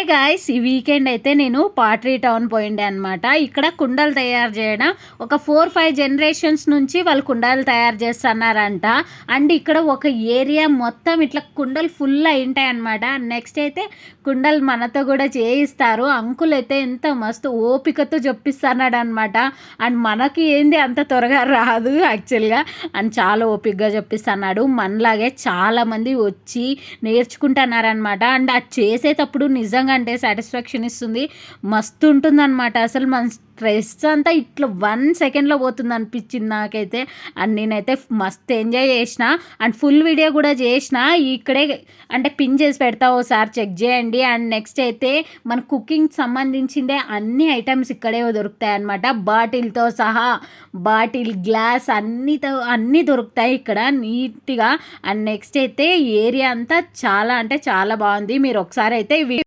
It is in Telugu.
గాయ్స్, ఈ వీకెండ్ అయితే నేను పాట్రీ టౌన్ పోయిండే అనమాట. ఇక్కడ కుండలు తయారు చేయడం ఒక 4-5 జనరేషన్స్ నుంచి వాళ్ళు కుండలు తయారు చేస్తున్నారంట. అండ్ ఇక్కడ ఒక ఏరియా మొత్తం ఇట్లా కుండలు ఫుల్ అయింటాయి అనమాట. నెక్స్ట్ అయితే కుండలు మనతో కూడా చేయిస్తారు. అంకుల్ అయితే ఎంత మస్తు ఓపికతో చెప్పిస్తున్నాడు అనమాట. అండ్ మనకి ఏంది అంత త్వరగా రాదు యాక్చువల్గా. అండ్ చాలా ఓపికగా చెప్పిస్తున్నాడు. మనలాగే చాలామంది వచ్చి నేర్చుకుంటున్నారనమాట. అండ్ అది చేసేటప్పుడు నిజంగా అంటే సాటిస్ఫాక్షన్ ఇస్తుంది, మస్తు ఉంటుంది అనమాట. అసలు మన స్ట్రెస్ అంతా ఇట్లా 1 సెకండ్లో పోతుంది అనిపించింది నాకైతే. అండ్ నేనైతే మస్తు ఎంజాయ్ చేసిన. అండ్ ఫుల్ వీడియో కూడా చేసిన, ఇక్కడే అంటే పిన్ చేసి పెడతా, ఓసారి చెక్ చేయండి. అండ్ నెక్స్ట్ అయితే మన కుకింగ్ సంబంధించిందే అన్ని ఐటమ్స్ ఇక్కడే దొరుకుతాయి అనమాట. బాటిల్తో సహా, బాటిల్, గ్లాస్ అన్నీ దొరుకుతాయి ఇక్కడ నీట్గా. అండ్ నెక్స్ట్ అయితే ఏరియా అంతా చాలా అంటే చాలా బాగుంది. మీరు ఒకసారి అయితే